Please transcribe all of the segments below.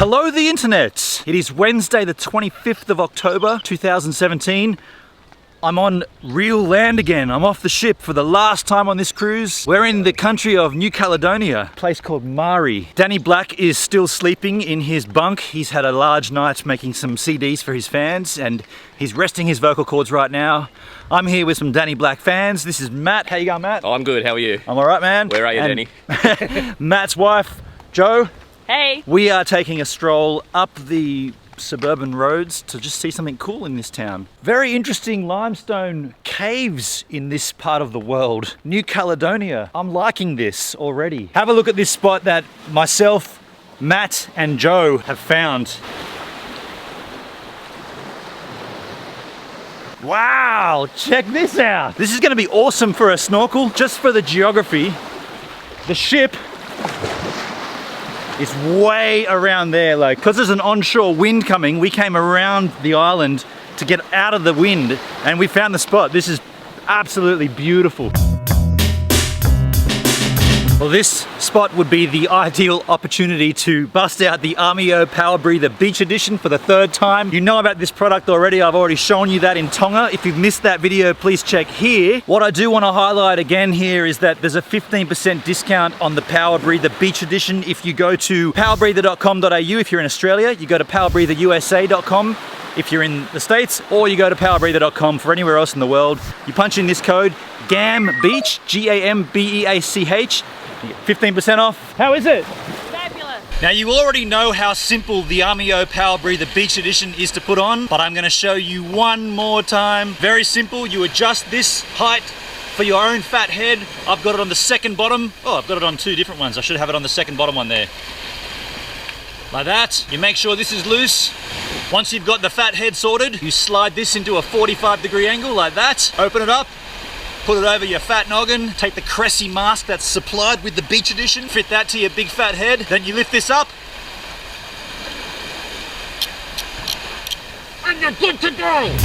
Hello the internet! It is Wednesday the 25th of October 2017. I'm on real land again. I'm off the ship for the last time on this cruise. We're in the country of New Caledonia, a place called Mari. Danny Black is still sleeping in his bunk. He's had a large night making some CDs for his fans and he's resting his vocal cords right now. I'm here with some Danny Black fans. This is Matt. How you going, Matt? Oh, I'm good. How are you? I'm all right, man. Where are you, Danny? Matt's wife, Jo. Hey. We are taking a stroll up the suburban roads to just see something cool in this town. Very interesting limestone caves in this part of the world. New Caledonia. I'm liking this already. Have a look at this spot that myself, Matt and Jo have found. Wow, check this out. This is gonna be awesome for a snorkel. Just for the geography, the ship is way around there, like, because there's an onshore wind coming, we came around the island to get out of the wind and we found the spot. This is absolutely beautiful. Well, this spot would be the ideal opportunity to bust out the Armio Power Breather Beach Edition for the third time. You know about this product already. I've already shown you that in Tonga. If you've missed that video, please check here. What I do want to highlight again here is that there's a 15% discount on the Power Breather Beach Edition if you go to powerbreather.com.au if you're in Australia, you go to powerbreatherusa.com if you're in the States, or you go to powerbreather.com for anywhere else in the world. You punch in this code, GAMBEACH, G-A-M-B-E-A-C-H, you get 15% off. How is it? Fabulous. Now you already know how simple the Armio Power Breather Beach Edition is to put on, but I'm gonna show you one more time. Very simple, you adjust this height for your own fat head. I've got it on the second bottom. Oh, I've got it on two different ones. I should have it on the second bottom one there. Like that. You make sure this is loose. Once you've got the fat head sorted, you slide this into a 45-degree angle like that. Open it up. Put it over your fat noggin, take the Cressy mask that's supplied with the Beach Edition, fit that to your big fat head, then you lift this up. And you're good to go!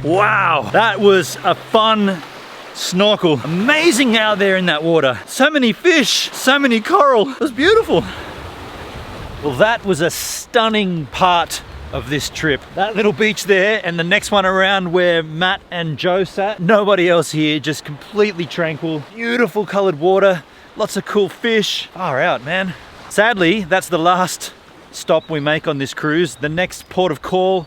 Wow, that was a fun snorkel. Amazing out there in that water. So many fish, so many coral. It was beautiful. Well, that was a stunning part of this trip. That little beach there and the next one around where Matt and Jo sat. Nobody else here, just completely tranquil. Beautiful colored water, lots of cool fish. Far out, man. Sadly, that's the last stop we make on this cruise. The next port of call,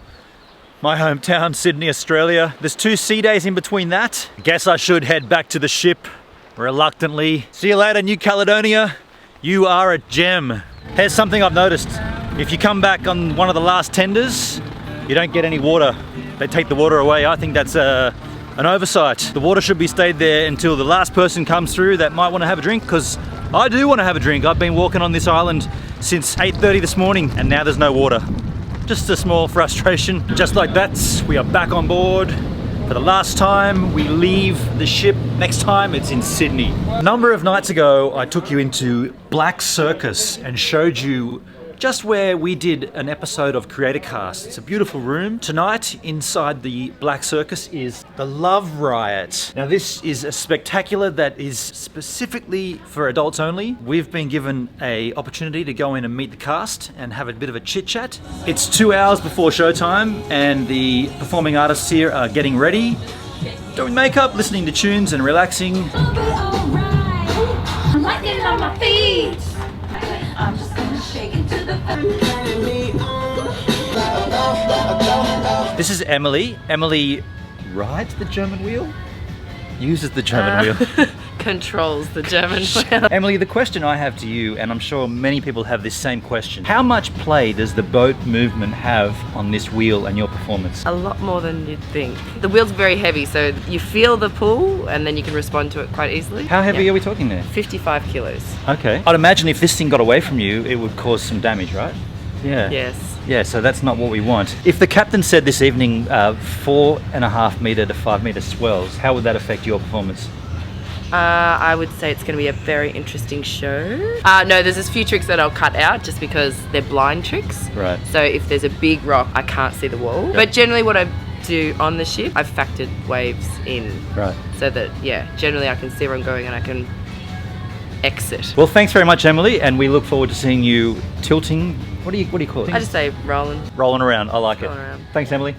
my hometown, Sydney, Australia. There's 2 sea days in between that. Guess I should head back to the ship reluctantly. See you later, New Caledonia. You are a gem. Here's something I've noticed. If you come back on one of the last tenders, you don't get any water. They take the water away. I think that's an oversight. The water should be stayed there until the last person comes through that might want to have a drink, because I do want to have a drink. I've been walking on this island since 8:30 this morning and now there's no water. Just a small frustration. Just like that, we are back on board. For the last time, we leave the ship. Next time, it's in Sydney. A number of nights ago, I took you into Black Circus and showed you just where we did an episode of Creator Cast. It's a beautiful room. Tonight, inside the Black Circus is the Love Riot. Now this is a spectacular that is specifically for adults only. We've been given an opportunity to go in and meet the cast and have a bit of a chit chat. It's 2 hours before showtime and the performing artists here are getting ready, doing makeup, listening to tunes and relaxing. I'm lightning on my feet. I'm just gonna shake it to the This is Emily. Emily rides the German wheel? Uses the German wheel. Controls the German wheel. Emily, the question I have to you, and I'm sure many people have this same question, how much play does the boat movement have on this wheel and your performance? A lot more than you'd think. The wheel's very heavy, so you feel the pull and then you can respond to it quite easily. How heavy are we talking there? 55 kilos. Okay. I'd imagine if this thing got away from you, it would cause some damage, right? Yeah. Yes. Yeah, so that's not what we want. If the captain said this evening 4.5 metre to 5 metre swells, how would that affect your performance? I would say it's going to be a very interesting show. No, there's a few tricks that I'll cut out just because they're blind tricks. Right. So if there's a big rock, I can't see the wall. Yep. But generally what I do on the ship, I've factored waves in. Right. So that, yeah, generally I can see where I'm going and I can exit. Well, thanks very much, Emily, and we look forward to seeing you tilting. What do you call it? I just say rolling. Rolling around. I like Rolling it. around. Thanks, Emily.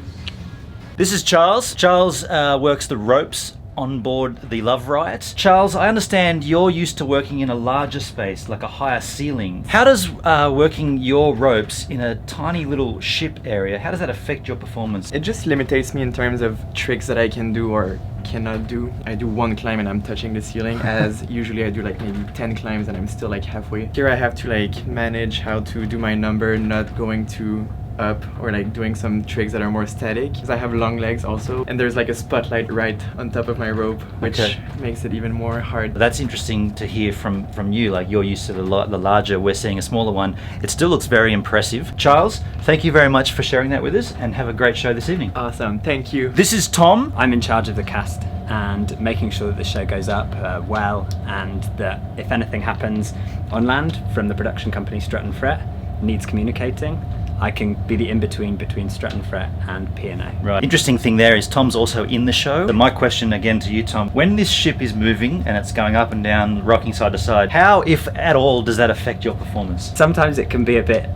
This is Charles. Charles works the ropes on board the Love Riot. Charles, I understand you're used to working in a larger space, like a higher ceiling. How does working your ropes in a tiny little ship area, how does that affect your performance? It just limits me in terms of tricks that I can do or cannot do. I do one climb and I'm touching the ceiling, as usually I do like maybe 10 climbs and I'm still like halfway. Here I have to like manage how to do my number, not going too up or like doing some tricks that are more static, because I have long legs also, and there's like a spotlight right on top of my rope, which makes it even more hard. That's interesting to hear from you, like you're used to the larger, we're seeing a smaller one. It still looks very impressive. Charles, thank you very much for sharing that with us and have a great show this evening. Awesome, thank you. This is Tom. I'm in charge of the cast and making sure that the show goes up well, and that if anything happens on land from the production company Strutnfret needs communicating, I can be the in-between between Strutnfret and P&A. Right. Interesting thing there is Tom's also in the show. So my question again to you, Tom, when this ship is moving and it's going up and down, rocking side to side, how, if at all, does that affect your performance? Sometimes it can be a bit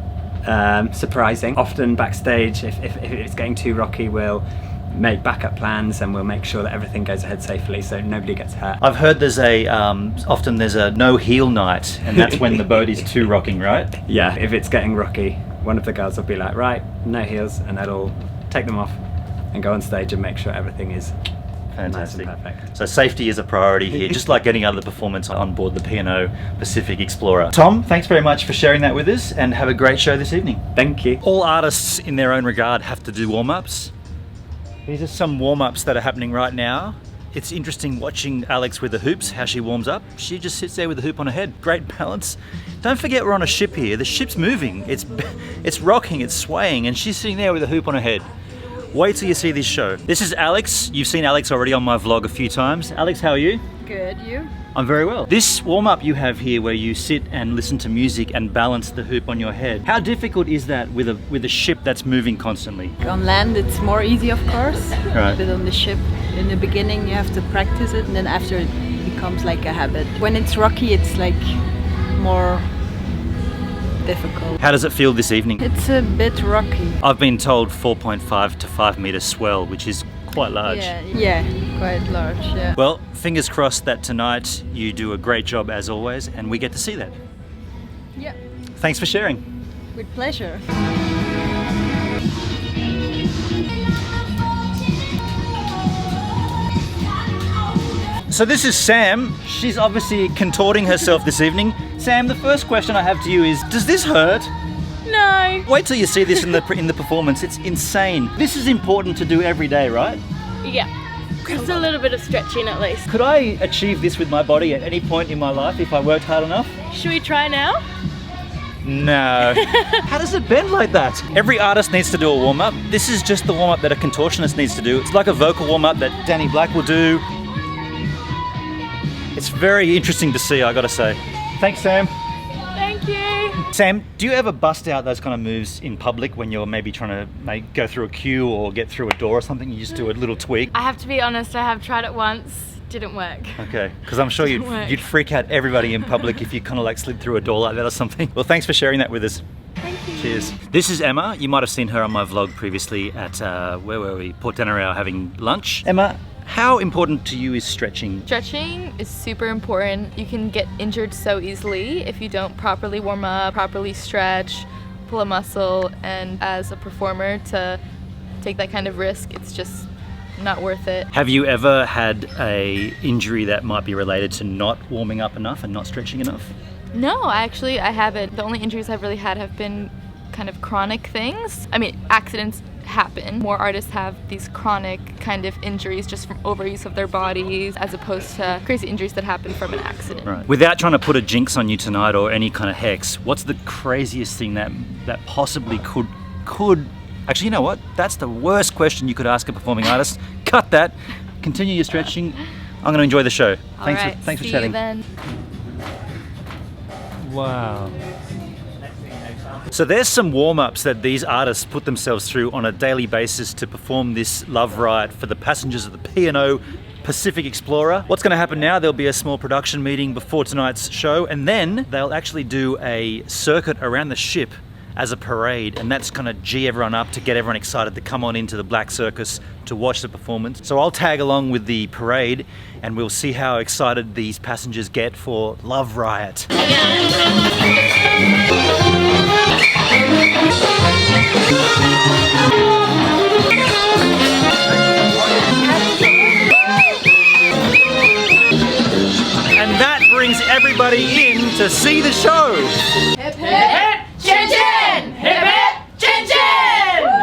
surprising. Often backstage, if it's getting too rocky, we'll make backup plans and we'll make sure that everything goes ahead safely so nobody gets hurt. I've heard there's often there's a no heel night, and that's when the boat is too rocking, right? Yeah, if it's getting rocky, one of the girls will be like, right, no heels, and they'll take them off and go on stage and make sure everything is Fantastic. nice and perfect. So safety is a priority here, just like any other performance on board the P&O Pacific Explorer. Tom, thanks very much for sharing that with us, and have a great show this evening. Thank you. All artists in their own regard have to do warm-ups. These are some warm-ups that are happening right now. It's interesting watching Alex with the hoops, how she warms up. She just sits there with the hoop on her head. Great balance. Don't forget we're on a ship here. The ship's moving. It's rocking, it's swaying, and she's sitting there with a hoop on her head. Wait till you see this show. This is Alex. You've seen Alex already on my vlog a few times. Alex, how are you? Good, you? I'm very well. This warm-up you have here where you sit and listen to music and balance the hoop on your head, how difficult is that with a ship that's moving constantly? On land it's more easy, of course, Right. but on the ship in the beginning you have to practice it, and then after it becomes like a habit. When it's rocky it's like more difficult. How does it feel this evening? It's a bit rocky. I've been told 4.5 to 5 meter swell, which is quite large. Yeah, quite large, yeah. Well, fingers crossed that tonight you do a great job as always, and we get to see that. Yeah, Thanks for sharing. with pleasure. So this is Sam. She's obviously contorting herself this evening. Sam, the first question I have to you is, does this hurt? No. Wait till you see this in the performance. It's insane. This is important to do every day, right? Yeah. Just a little bit of stretching at least. Could I achieve this with my body at any point in my life if I worked hard enough? Should we try now? No. How does it bend like that? Every artist needs to do a warm-up. This is just the warm-up that a contortionist needs to do. It's like a vocal warm-up that Danny Black will do. It's very interesting to see, I gotta say. Thanks, Sam. Thank you. Sam, do you ever bust out those kind of moves in public when you're maybe trying to go through a queue or get through a door or something? You just do a little tweak? I have to be honest, I have tried it once. Didn't work. Okay, because I'm sure you'd freak out everybody in public if you kind of like slid through a door like that or something. Well, thanks for sharing that with us. Thank you. Cheers. This is Emma. You might have seen her on my vlog previously at, where were we? Port Denarau having lunch. Emma, how important to you is stretching? Stretching is super important. You can get injured so easily if you don't properly warm up, properly stretch, pull a muscle, and as a performer to take that kind of risk, it's just not worth it. Have you ever had a injury that might be related to not warming up enough and not stretching enough? No, I haven't. The only injuries I've really had have been kind of chronic things. I mean, accidents happen. More artists have these chronic kind of injuries just from overuse of their bodies as opposed to crazy injuries that happen from an accident. Right. Without trying to put a jinx on you tonight or any kind of hex, what's the craziest thing that possibly could actually, you know what? That's the worst question you could ask a performing artist. Cut that. Continue your stretching. I'm going to enjoy the show. Thanks for chatting. See you then. Wow. So there's some warm-ups that these artists put themselves through on a daily basis to perform this Love Riot for the passengers of the P&O Pacific Explorer. What's going to happen now, there'll be a small production meeting before tonight's show, and then they'll actually do a circuit around the ship as a parade, and that's kind of G everyone up to get everyone excited to come on into the Black Circus to watch the performance. So I'll tag along with the parade and we'll see how excited these passengers get for Love Riot. And that brings everybody in to see the show. Hip hip, chin chin! Hip hip, chin chin!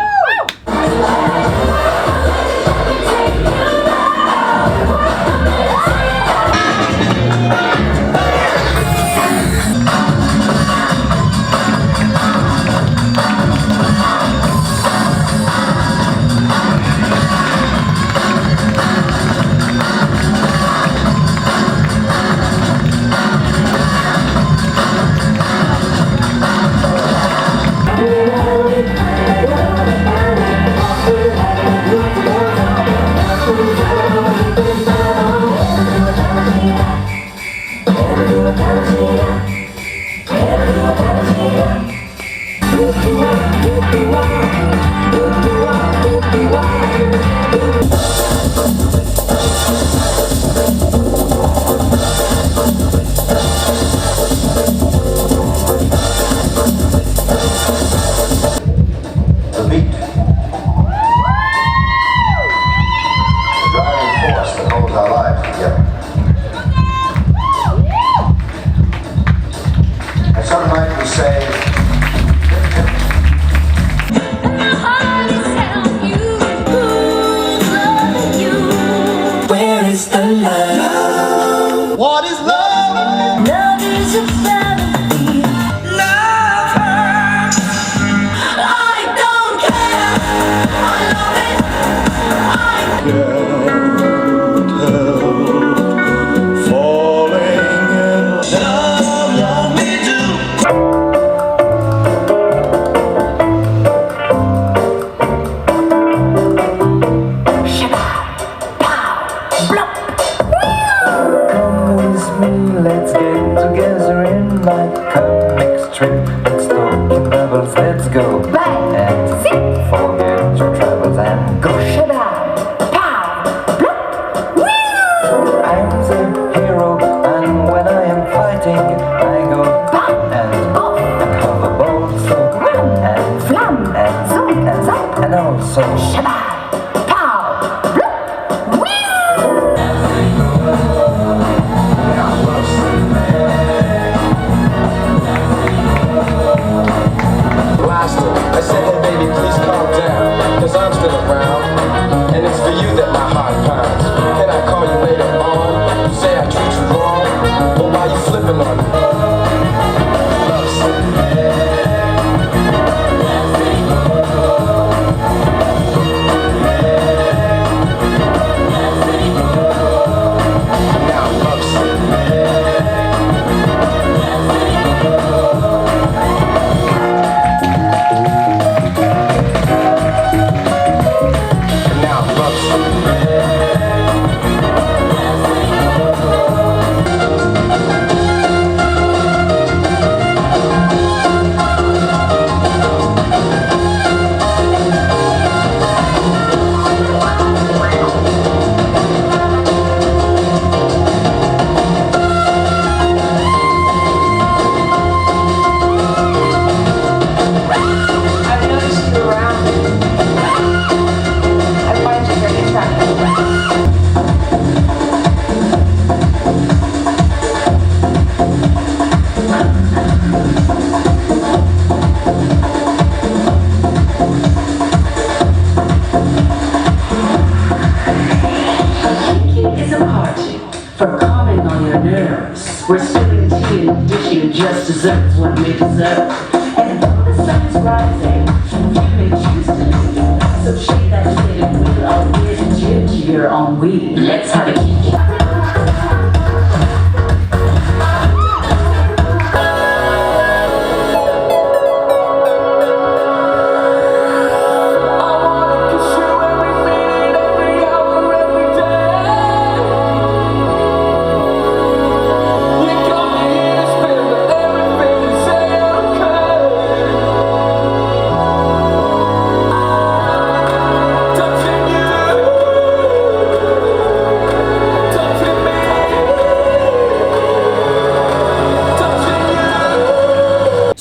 We're spilling tea and dishing just desserts what we deserve. And though the sun is rising, you may choose to leave. So shake that shit and we'll all get to your own weed. Let's have a kick.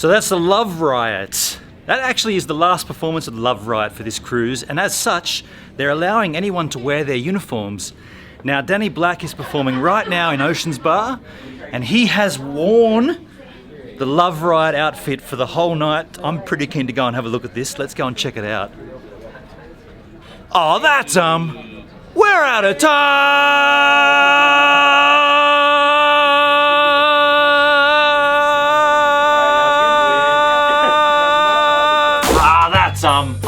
So that's the Love Riot. That actually is the last performance of the Love Riot for this cruise, and as such, they're allowing anyone to wear their uniforms. Now, Danny Black is performing right now in Oceans Bar, and he has worn the Love Riot outfit for the whole night. I'm pretty keen to go and have a look at this. Let's go and check it out. Oh, that's we're out of time!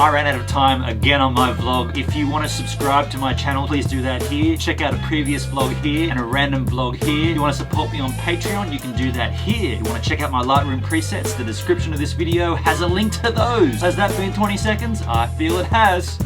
I ran out of time again on my vlog. If you want to subscribe to my channel, please do that here. Check out a previous vlog here and a random vlog here. If you want to support me on Patreon, you can do that here. If you want to check out my Lightroom presets, the description of this video has a link to those. Has that been 20 seconds? I feel it has.